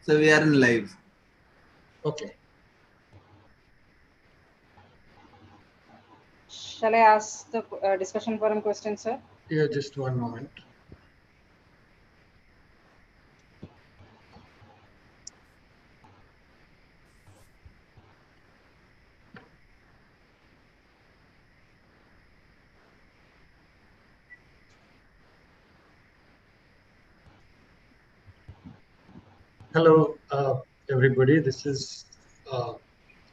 So we are in live. Okay. Shall I ask the discussion forum question, sir? Yeah, just one moment. Hello, everybody. This is a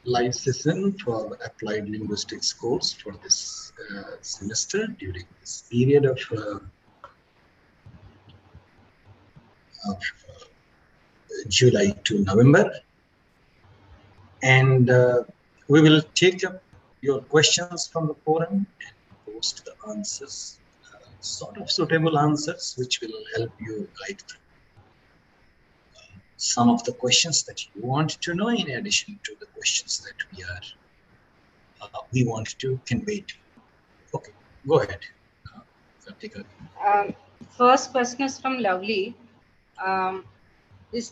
live session for Applied Linguistics course for this semester during this period of July to November. And we will take up your questions from the forum and post the answers, sort of suitable answers, which will help you guide through some of the questions that you want to know, in addition to the questions that we want to convey to you. Okay, go ahead. First question is from Lovely. Is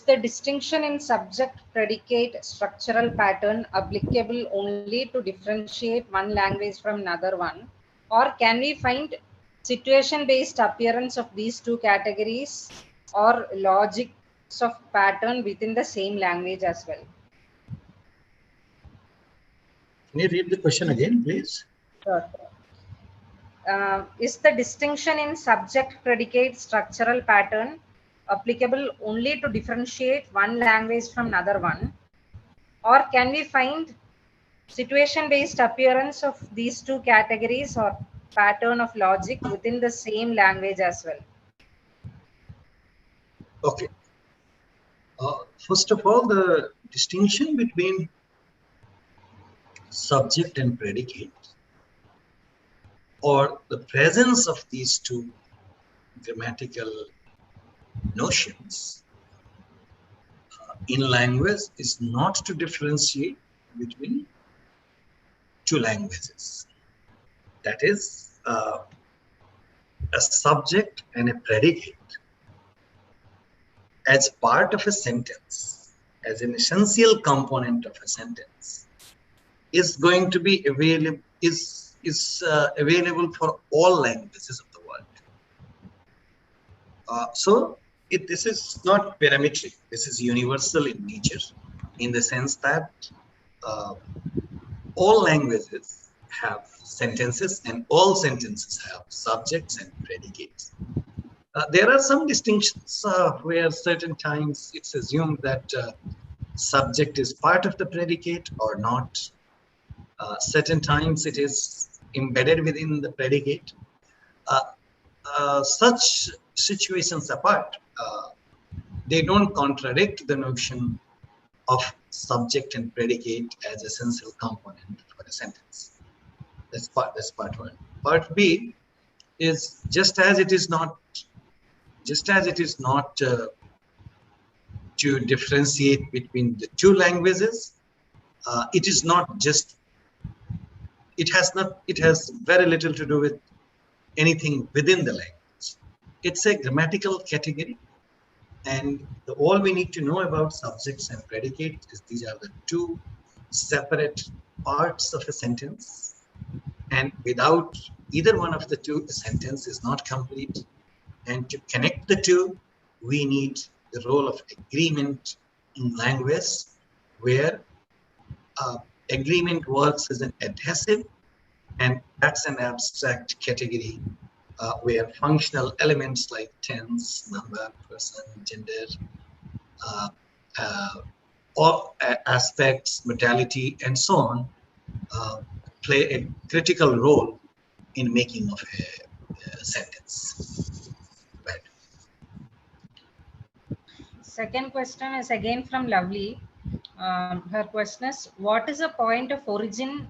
the distinction in subject predicate structural pattern applicable only to differentiate one language from another one, or can we find situation based appearance of these two categories or logics of pattern within the same language as well? Can you read the question again, please? Sure. Is the distinction in subject predicate structural pattern applicable only to differentiate one language from another one, or can we find situation based appearance of these two categories or pattern of logic within the same language as well? Okay. First of all, the distinction between subject and predicate, or the presence of these two grammatical notions in language, is not to differentiate between two languages. That is, a subject and a predicate as part of a sentence, as an essential component of a sentence, is going to be available, available for all languages of the world. So this is not parametric. This is universal in nature, in the sense that all languages have sentences, and all sentences have subjects and predicates. There are some distinctions where certain times it's assumed that subject is part of the predicate or not. Certain times it is embedded within the predicate. Such situations apart, they don't contradict the notion of subject and predicate as essential component for a sentence. That's part one. Part B is just as it is not to differentiate between the two languages, it is not just, it has very little to do with anything within the language. It's a grammatical category, and all we need to know about subjects and predicates is these are the two separate parts of a sentence, and without either one of the two, the sentence is not complete. And to connect the two, we need the role of agreement in language, where agreement works as an adhesive, and that's an abstract category where functional elements like tense, number, person, gender, all aspects, modality, and so on play a critical role in making of a sentence. Right. Second question is again from Lovely. Her question is, what is a point of origin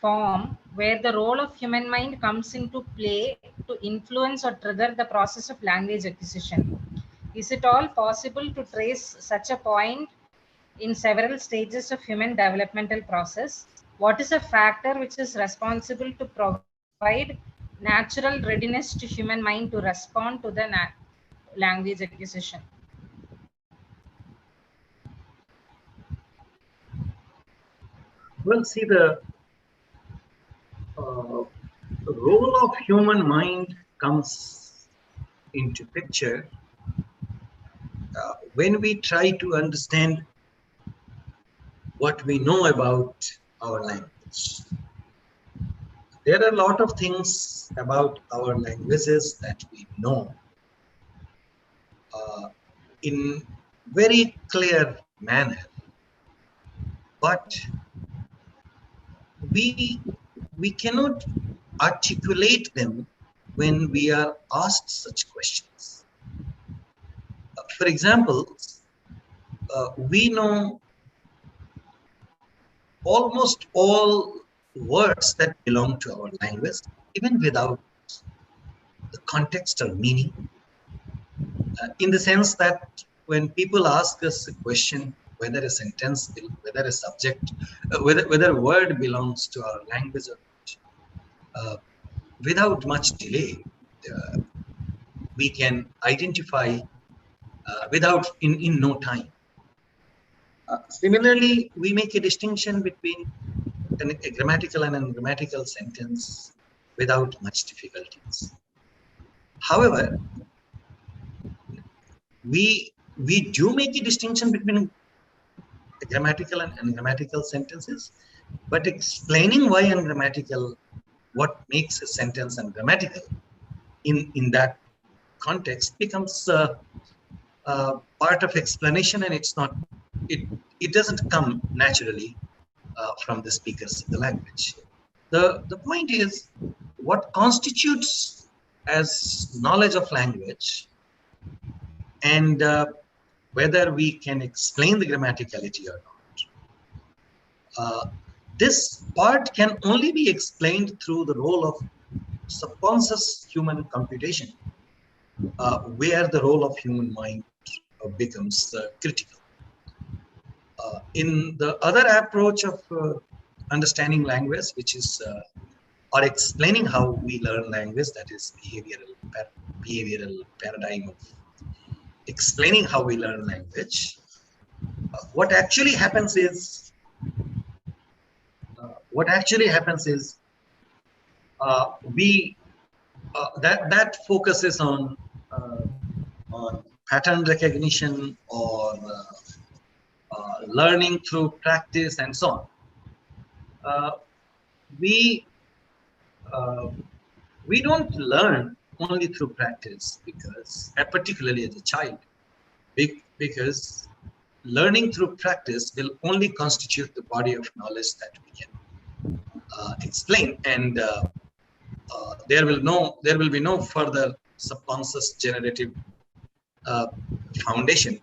form where the role of human mind comes into play to influence or trigger the process of language acquisition? Is it all possible to trace such a point in several stages of human developmental process? What is a factor which is responsible to provide natural readiness to human mind to respond to the language acquisition? Well, see, the role of human mind comes into picture when we try to understand what we know about our language. There are a lot of things about our languages that we know in very clear manner, but we we cannot articulate them when we are asked such questions. For example, we know almost all words that belong to our language, even without the context or meaning, in the sense that when people ask us a question, whether a sentence, whether a subject, whether a word belongs to our language or not, without much delay, uh, we can identify in no time. Similarly, we make a distinction between a grammatical and ungrammatical sentence without much difficulties. However, we do make a distinction between grammatical and ungrammatical sentences, but explaining why ungrammatical, what makes a sentence ungrammatical in that context becomes part of explanation, and it doesn't come naturally from the speakers of the language. The point is, what constitutes as knowledge of language, and whether we can explain the grammaticality or not. This part can only be explained through the role of subconscious human computation, where the role of human mind becomes critical. In the other approach of understanding language, which is or explaining how we learn language, that is behavioral paradigm of explaining how we learn language, what actually happens is we that focuses on pattern recognition, or learning through practice and so on. We we don't learn only through practice, because particularly as a child, because learning through practice will only constitute the body of knowledge that we can explain, and there will be no further subconscious generative foundation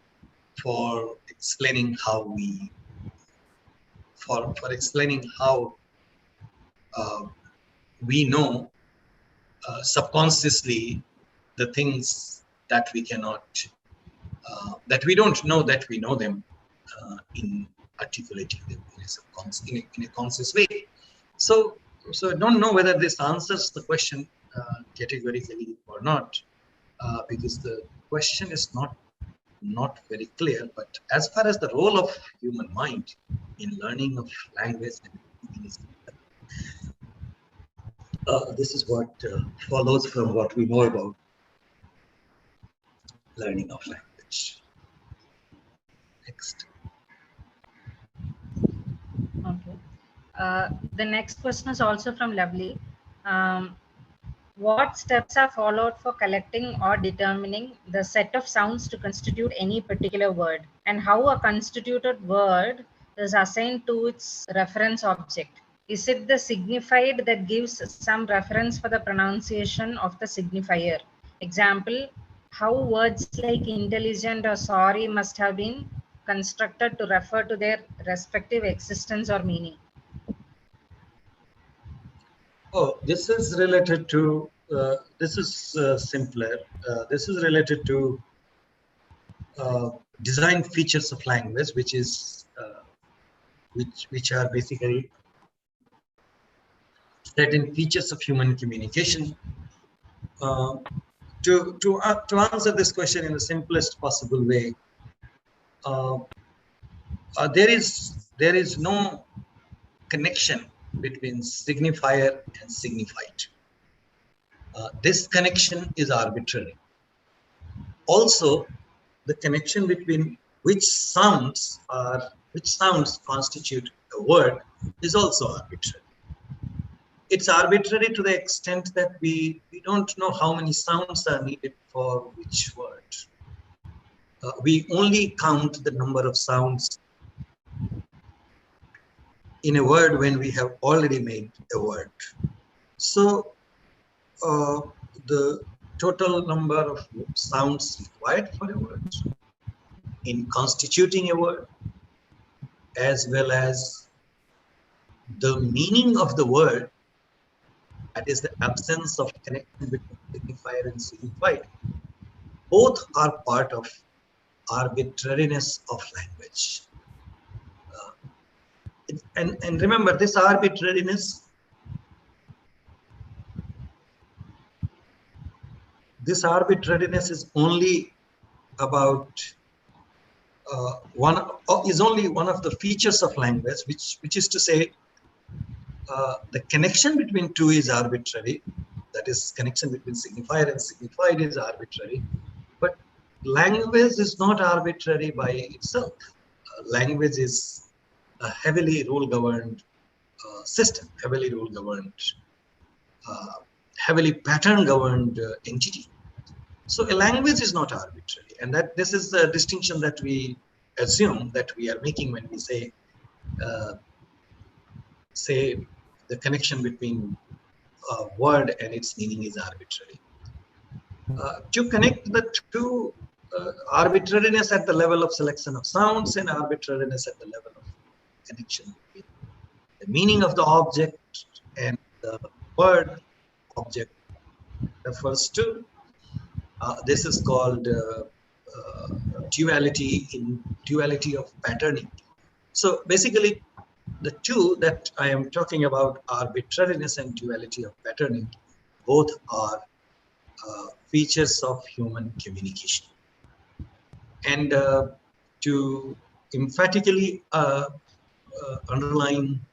for explaining how we know subconsciously the things that we cannot that we don't know that we know them, in articulating them in a conscious way. So I don't know whether this answers the question categorically or not, because the question is not very clear. But as far as the role of human mind in learning of language, this is what follows from what we know about learning of language. Next. Okay. The next question is also from Lovely. What steps are followed for collecting or determining the set of sounds to constitute any particular word, and how a constituted word is assigned to its reference object? Is it the signified that gives some reference for the pronunciation of the signifier? Example, how words like intelligent or sorry must have been constructed to refer to their respective existence or meaning. Oh, this is related to, this is simpler. This is related to design features of language, which is which are basically certain features of human communication. To answer this question in the simplest possible way, there is no connection between signifier and signified. This connection is arbitrary. Also, the connection between which sounds constitute a word is also arbitrary. It's arbitrary to the extent that we don't know how many sounds are needed for which word. We only count the number of sounds in a word when we have already made a word. So the total number of sounds required for a word in constituting a word, as well as the meaning of the word, that is the absence of connection between signifier and signified, both are part of arbitrariness of language. And remember, this arbitrariness is only about only one of the features of language, which is to say, the connection between two is arbitrary. That is, connection between signifier and signified is arbitrary. But language is not arbitrary by itself. Language is a heavily rule-governed system, heavily rule-governed, heavily pattern-governed entity. So a language is not arbitrary, and that this is the distinction that we assume that we are making when we say the connection between a word and its meaning is arbitrary. To connect the two, arbitrariness at the level of selection of sounds and arbitrariness at the level of connection between the meaning of the object and the word object refers to. This is called duality of patterning. So basically, the two that I am talking about, arbitrariness and duality of patterning, both are features of human communication. And to emphatically underline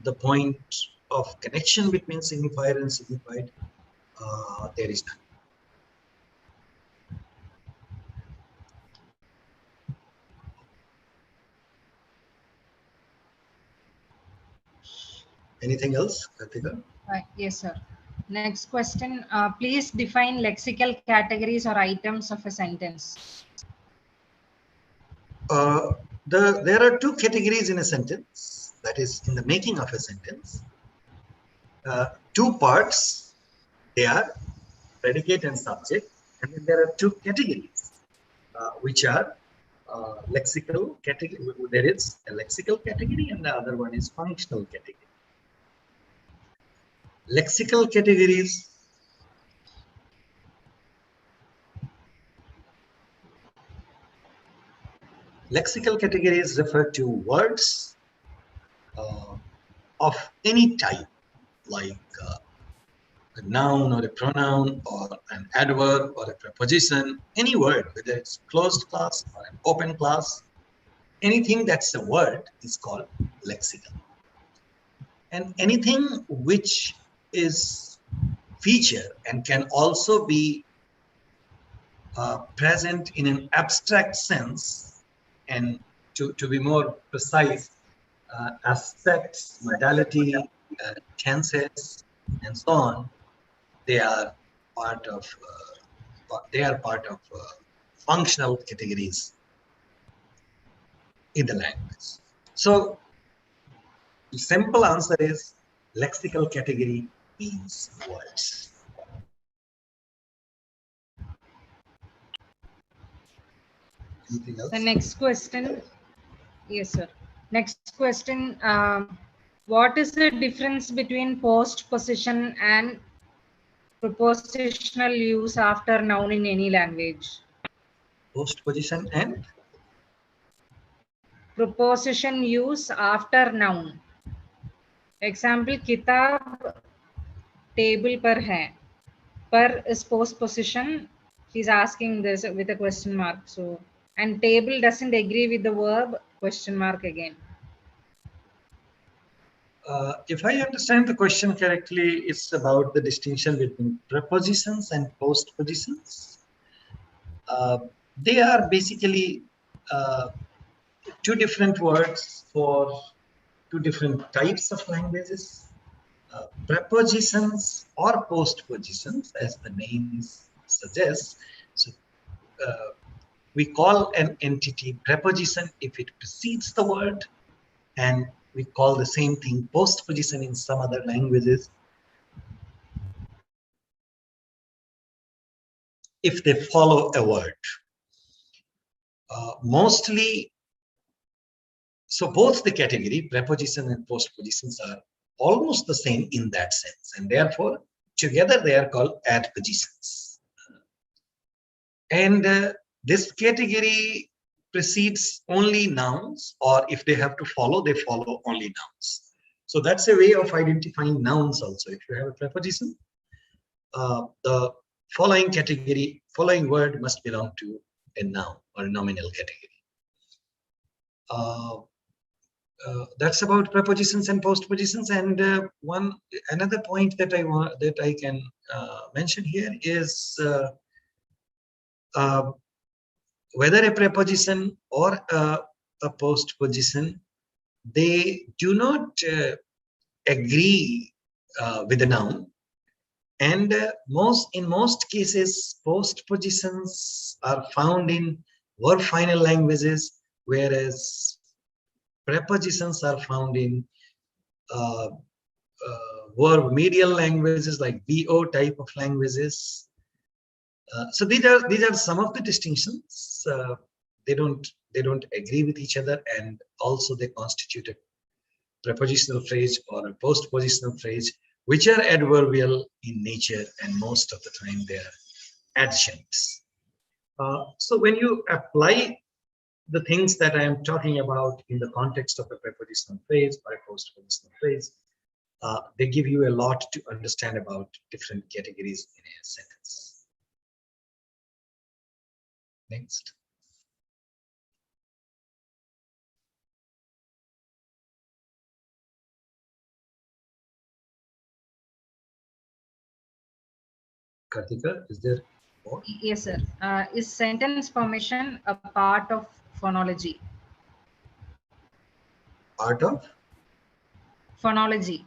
the point of connection between signifier and signified, there is none. Anything else, Kartika? Yes, sir. Next question. Please define lexical categories or items of a sentence. There are two categories in a sentence, that is, in the making of a sentence. Two parts, they are predicate and subject, and then there are two categories, which are lexical category. There is a lexical category, and the other one is functional category. Lexical categories refer to words of any type, like a noun or a pronoun or an adverb or a preposition, any word, whether it's closed class or an open class, anything that's a word is called lexical. And anything which is feature and can also be present in an abstract sense, and to be more precise, aspects, modality, tenses, and so on, they are part of functional categories in the language. So the simple answer is lexical category means words. Anything else? The next question. Yes, sir. Next question. What is the difference between postposition and propositional use after noun in any language? Postposition and Proposition use after noun. Example, kitab table par hai. Per is postposition. He's asking this with a question mark. So, and table doesn't agree with the verb, question mark again. If I understand the question correctly, it's about the distinction between prepositions and postpositions. They are basically uh, two different words for two different types of languages. Prepositions or postpositions, as the names suggest. So uh, we call an entity preposition if it precedes the word, and we call the same thing postposition in some other languages if they follow a word. Mostly, so both the category, preposition and postpositions, are almost the same in that sense, and therefore together they are called adpositions. And this category precedes only nouns, or if they have to follow, they follow only nouns. So that's a way of identifying nouns also. If you have a preposition, the following word must belong to a noun or nominal category. That's about prepositions and postpositions. And another point that I can mention here is whether a preposition or a postposition, they do not agree with the noun. And in most cases, postpositions are found in verb final languages, whereas prepositions are found in verb medial languages like VO type of languages. So these are some of the distinctions. They don't agree with each other, and also they constitute a prepositional phrase or a postpositional phrase, which are adverbial in nature, and most of the time they are adjuncts. So when you apply the things that I am talking about in the context of a prepositional phrase or a postpositional phrase, they give you a lot to understand about different categories in a sentence. Next. Kartika, is there more? Yes, sir. Is sentence formation a part of phonology? Part of? Phonology.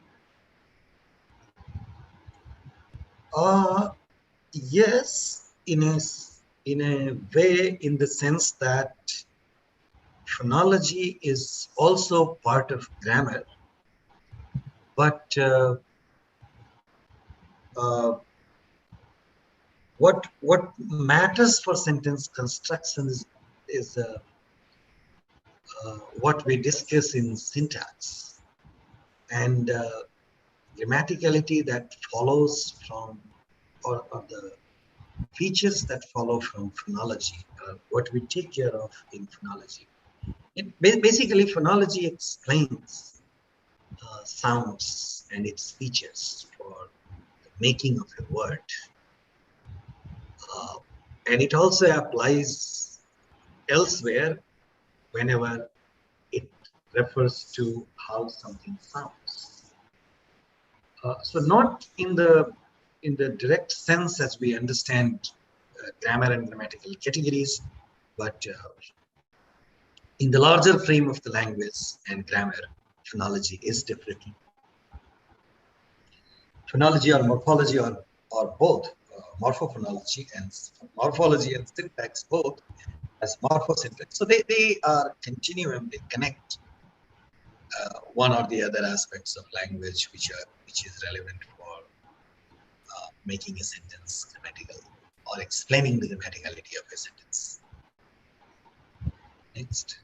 Yes, in a way, in the sense that phonology is also part of grammar, but uh, what matters for sentence construction is what we discuss in syntax, and grammaticality that follows from, or the features that follow from phonology, what we take care of in phonology. Basically, phonology explains sounds and its features for the making of a word. And it also applies elsewhere whenever it refers to how something sounds. So not in the direct sense as we understand grammar and grammatical categories, but in the larger frame of the language and grammar, phonology is different. Phonology or morphology or both, morphophonology and morphology and syntax both as morphosyntax. So they are continuum, they connect one or the other aspects of language which is relevant for making a sentence grammatical or explaining the grammaticality of a sentence. Next.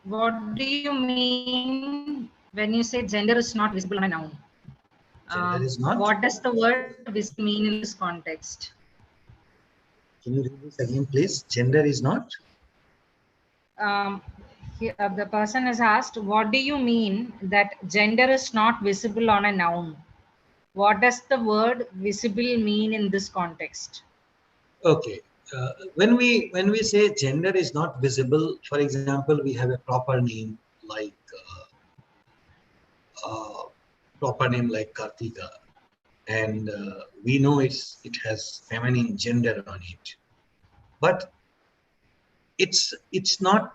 What do you mean when you say gender is not visible on a noun? Gender is not? What does the word visible mean in this context? Can you read this again, please? Gender is not? The person has asked, what do you mean that gender is not visible on a noun? What does the word visible mean in this context? Okay. When we say gender is not visible, for example, we have a proper name like proper name like Kartika, and we know it has feminine gender on it, but it's not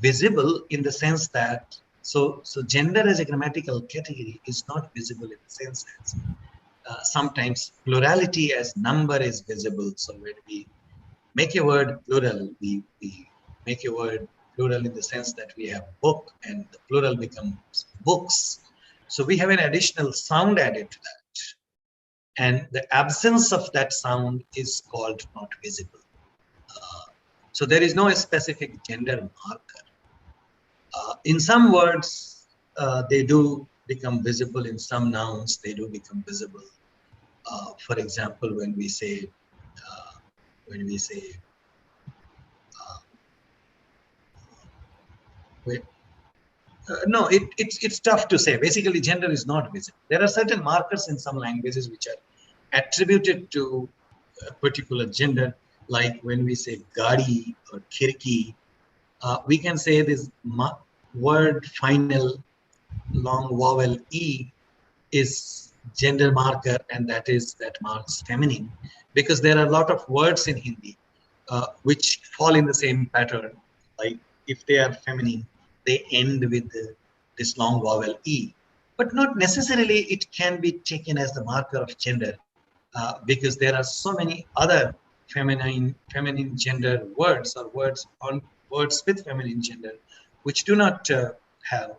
visible in the sense that so gender as a grammatical category is not visible in the sense that sometimes plurality as number is visible. So when we make a word plural, we make a word plural in the sense that we have book and the plural becomes books. So we have an additional sound added to that. And the absence of that sound is called not visible. So there is no specific gender marker. In some words, they do become visible. In some nouns, they do become visible. For example, when we say wait, no, it's tough to say. Basically, gender is not visible. There are certain markers in some languages which are attributed to a particular gender, like when we say gadi or kirki, we can say this word final long vowel e is gender marker, and that marks feminine, because there are a lot of words in Hindi which fall in the same pattern. Like if they are feminine, they end with this long vowel e, but not necessarily it can be taken as the marker of gender, because there are so many other feminine gender words or words with feminine gender which do not have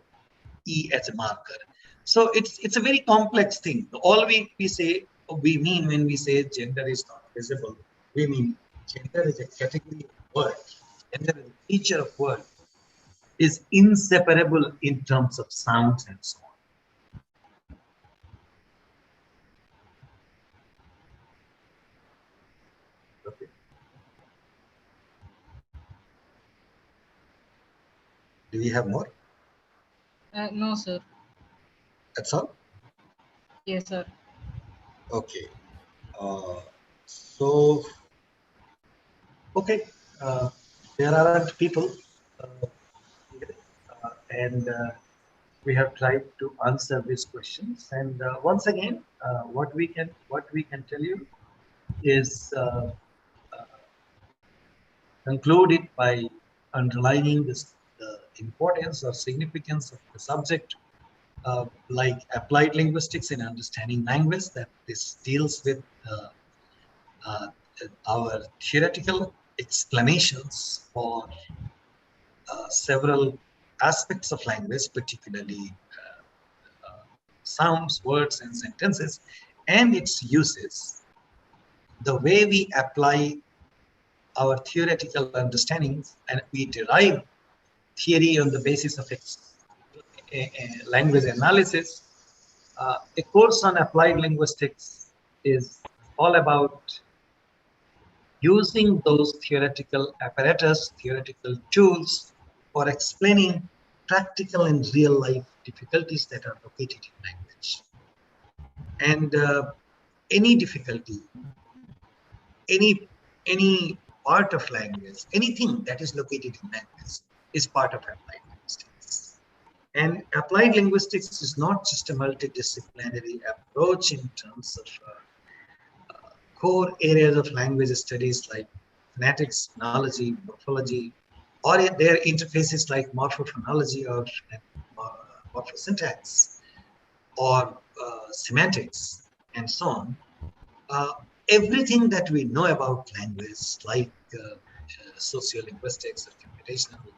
e as a marker. So it's a very complex thing. All we mean when we say gender is not visible, we mean gender is a category of word. Gender is a feature of word, is inseparable in terms of sounds and so on. Okay. Do we have more? No, sir. That's all? Yes, sir. Okay. So, okay. There aren't people here, and we have tried to answer these questions. And once again, what we can tell you is conclude it by underlining the importance or significance of the subject, like applied linguistics in understanding language, that this deals with uh, our theoretical explanations for several aspects of language, particularly sounds, words, and sentences, and its uses. The way we apply our theoretical understandings and we derive theory on the basis of its language analysis. A course on applied linguistics is all about using those theoretical apparatus, theoretical tools for explaining practical and real life difficulties that are located in language. And any difficulty, any any part of language, anything that is located in language is part of applied linguistics. And applied linguistics is not just a multidisciplinary approach in terms of core areas of language studies like phonetics, phonology, morphology, or their interfaces like morphophonology or morphosyntax or semantics and so on. Uh, Everything that we know about language, like sociolinguistics or computational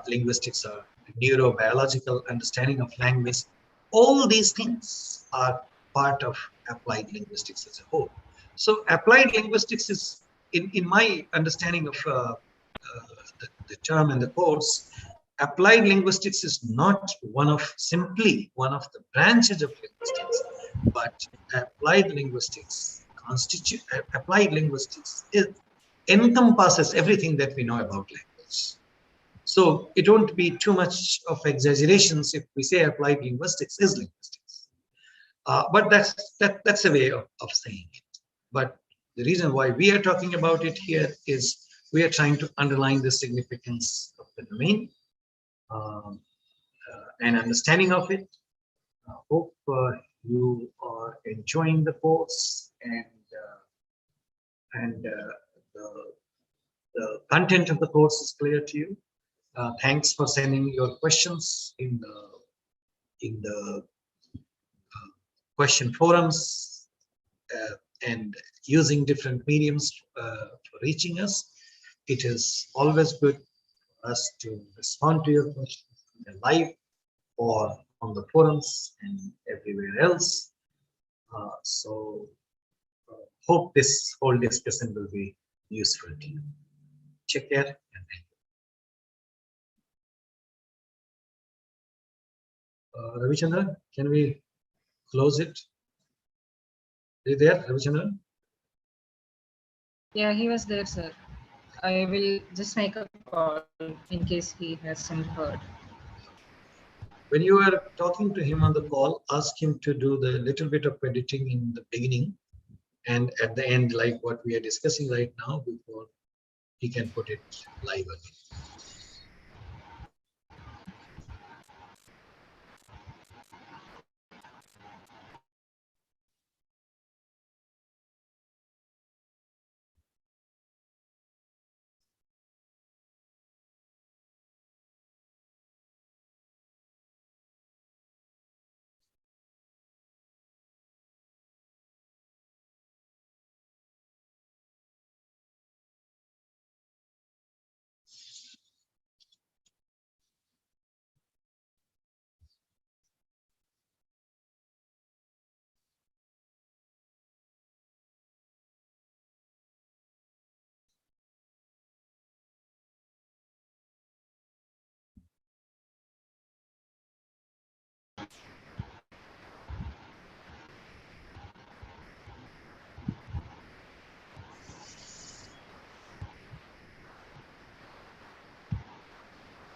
linguistics or neurobiological understanding of language, all these things are part of applied linguistics as a whole. So applied linguistics is, in my understanding of the term and the course, applied linguistics is not simply one of the branches of linguistics, but applied linguistics encompasses everything that we know about language. So it won't be too much of exaggerations if we say applied linguistics is linguistics. But that's a way of saying it. But the reason why we are talking about it here is we are trying to underline the significance of the domain and understanding of it. Hope you are enjoying the course, and the content of the course is clear to you. Thanks for sending your questions in the question forums, and using different mediums for reaching us. It is always good for us to respond to your questions live or on the forums and everywhere else. So hope this whole discussion will be useful to you. Take care and thank you. Ravichandran, can we close it? Are you there, Ravichandran? Yeah, he was there, sir. I will just make a call in case he hasn't heard. When you are talking to him on the call, ask him to do the little bit of editing in the beginning and at the end, like what we are discussing right now, before he can put it live again.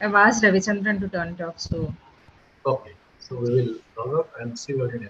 I've asked Ravichandran to turn it off, so Okay, so we will log off and see you again.